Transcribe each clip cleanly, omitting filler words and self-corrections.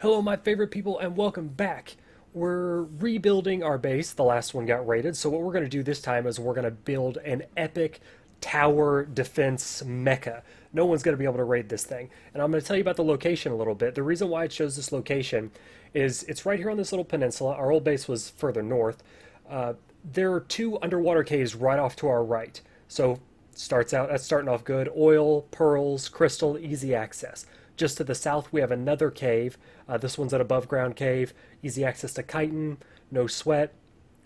Hello, my favorite people, and welcome back. We're rebuilding our base. The last one got raided, so what we're going to do this time is we're going to build an epic tower defense mecha. No one's going to be able to raid this thing. And I'm going to tell you about the location a little bit. The reason why I chose this location is it's right here on this little peninsula. Our old base was further north. There are two underwater caves right off to our right. So that's starting off good. Oil, pearls, crystal, easy access. Just to the south, we have another cave. This one's an above ground cave. Easy access to chitin, no sweat.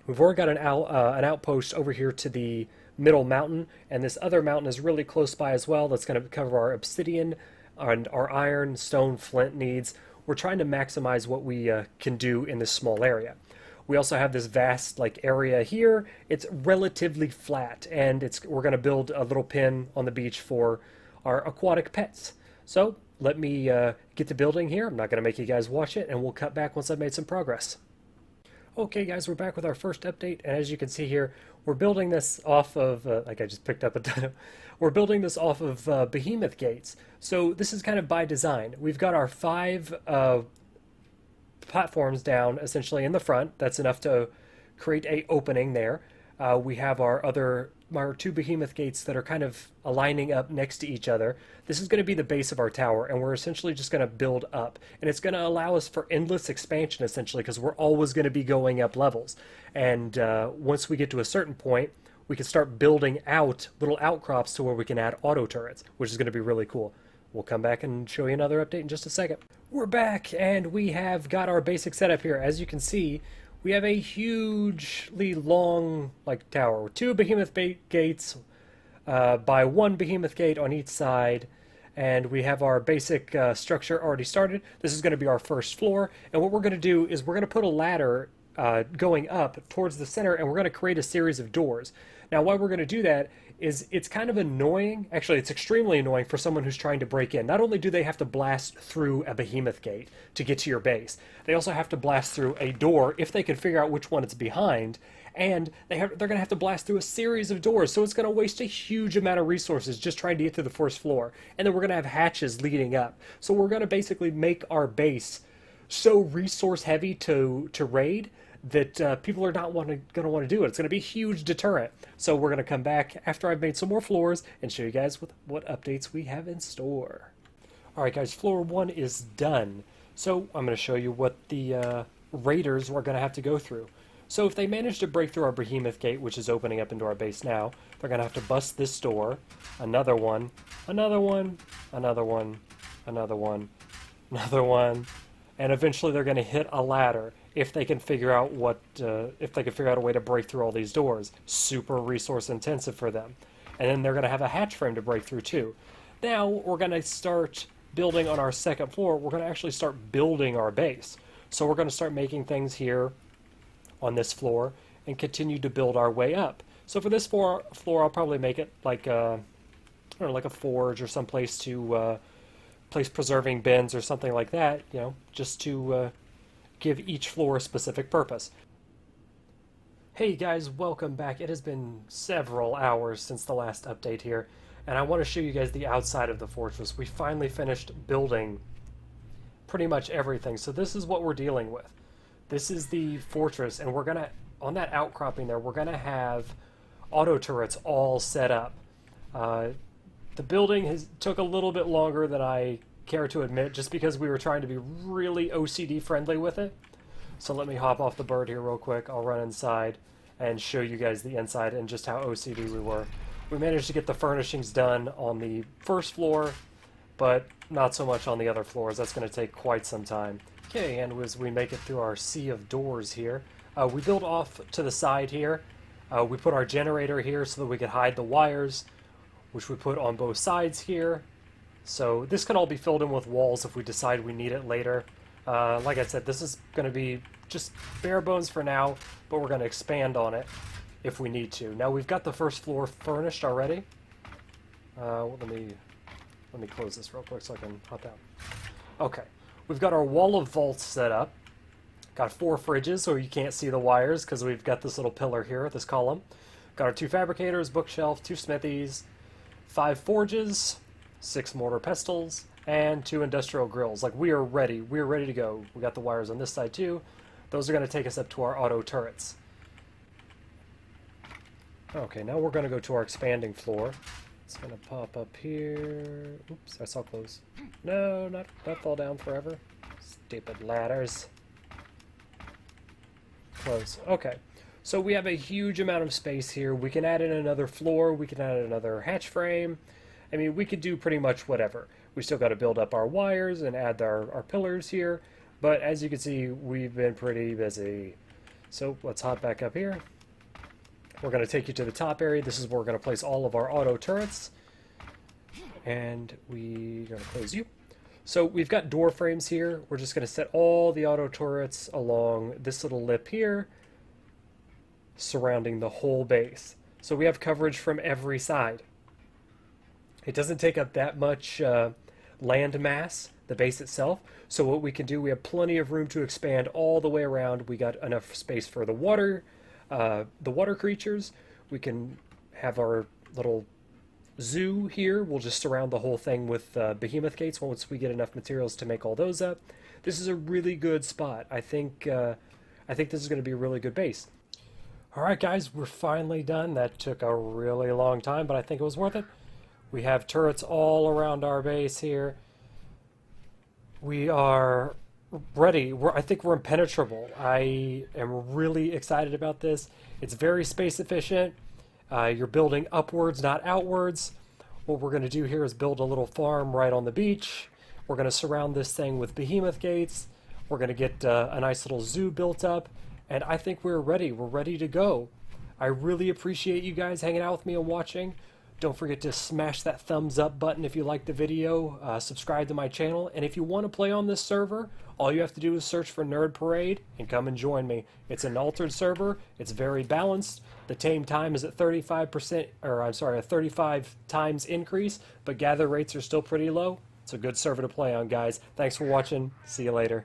We've already got an outpost over here to the middle mountain, and this other mountain is really close by as well. That's going to cover our obsidian and our iron, stone, flint needs. We're trying to maximize what we can do in this small area. We also have this vast area here. It's relatively flat, and we're going to build a little pen on the beach for our aquatic pets. So let me get to building here. I'm not going to make you guys watch it, and we'll cut back once I've made some progress. Okay, guys, we're back with our first update, and as you can see here, we're building this off of, I just picked up a title. We're building this off of behemoth gates. So this is kind of by design. We've got our 5 platforms down, essentially, in the front. That's enough to create a opening there. We have our 2 behemoth gates that are kind of aligning up next to each other. This is going to be the base of our tower, and we're essentially just going to build up. And it's going to allow us for endless expansion, essentially, because we're always going to be going up levels. And once we get to a certain point, we can start building out little outcrops to where we can add auto turrets, which is going to be really cool. We'll come back and show you another update in just a second. We're back, and we have got our basic setup here. As you can see, we have a hugely long tower with 2 behemoth gates by 1 behemoth gate on each side, and we have our basic structure already started. This is going to be our first floor, and what we're going to do is we're going to put a ladder going up towards the center, and we're going to create a series of doors. Now, why we're going to do that is it's kind of annoying. Actually, it's extremely annoying for someone who's trying to break in. Not only do they have to blast through a behemoth gate to get to your base, they also have to blast through a door if they can figure out which one it's behind, and they're going to have to blast through a series of doors, so it's going to waste a huge amount of resources just trying to get to the first floor. And then we're going to have hatches leading up. So we're going to basically make our base so resource heavy to raid that people are not going to want to do it. It's going to be a huge deterrent. So we're going to come back after I've made some more floors and show you guys what updates we have in store. Alright guys, floor 1 is done. So I'm going to show you what the raiders are going to have to go through. So if they manage to break through our behemoth gate, which is opening up into our base now, they're going to have to bust this door, another one, another one, another one, another one, another one, and eventually they're going to hit a ladder if they can figure out a way to break through all these doors. Super resource intensive for them. And then they're going to have a hatch frame to break through too. Now we're going to start building on our second floor. We're going to actually start building our base. So we're going to start making things here on this floor and continue to build our way up. So for this floor I'll probably make it like a forge or some place to place preserving bins or something like that, just to give each floor a specific purpose. Hey guys, welcome back. It has been several hours since the last update here, and I want to show you guys the outside of the fortress. We finally finished building pretty much everything, so this is what we're dealing with. This is the fortress, and we're gonna, on that outcropping there, we're gonna have auto turrets all set up. The building took a little bit longer than I care to admit, just because we were trying to be really OCD friendly with it. So let me hop off the bird here real quick. I'll run inside and show you guys the inside and just how OCD we were. We managed to get the furnishings done on the first floor, but not so much on the other floors. That's going to take quite some time. Okay, and as we make it through our sea of doors here, we build off to the side here. We put our generator here so that we could hide the wires, which we put on both sides here. So this can all be filled in with walls if we decide we need it later. Like I said, this is going to be just bare bones for now, but we're going to expand on it if we need to. Now we've got the first floor furnished already. Let me close this real quick so I can hop out. Okay, we've got our wall of vaults set up. Got 4 fridges so you can't see the wires because we've got this little pillar here, this column. Got our 2 fabricators, bookshelf, 2 smithies, 5 forges, 6 mortar pestles, and 2 industrial grills. Like, we are ready. We are ready to go. We got the wires on this side too. Those are going to take us up to our auto turrets. Okay, now we're going to go to our expanding floor. It's going to pop up here. Oops, I saw close. No, not fall down forever. Stupid ladders. Close. Okay. So we have a huge amount of space here. We can add in another floor. We can add another hatch frame. I mean, we could do pretty much whatever. We still got to build up our wires and add our pillars here. But as you can see, we've been pretty busy. So let's hop back up here. We're going to take you to the top area. This is where we're going to place all of our auto turrets. And we're going to close you. So we've got door frames here. We're just going to set all the auto turrets along this little lip here, surrounding the whole base. So we have coverage from every side. It doesn't take up that much land mass, the base itself. So what we can do, we have plenty of room to expand all the way around. We got enough space for the water creatures. We can have our little zoo here. We'll just surround the whole thing with behemoth gates once we get enough materials to make all those up. This is a really good spot. I think this is going to be a really good base. All right, guys, we're finally done. That took a really long time, but I think it was worth it. We have turrets all around our base here. We are ready. I think we're impenetrable. I am really excited about this. It's very space efficient. You're building upwards, not outwards. What we're going to do here is build a little farm right on the beach. We're going to surround this thing with behemoth gates. We're going to get a nice little zoo built up. And I think we're ready. We're ready to go. I really appreciate you guys hanging out with me and watching. Don't forget to smash that thumbs up button if you liked the video. Subscribe to my channel. And if you want to play on this server, all you have to do is search for Nerd Parade and come and join me. It's an altered server. It's very balanced. The tame time is at 35%, or I'm sorry, a 35 times increase, but gather rates are still pretty low. It's a good server to play on, guys. Thanks for watching. See you later.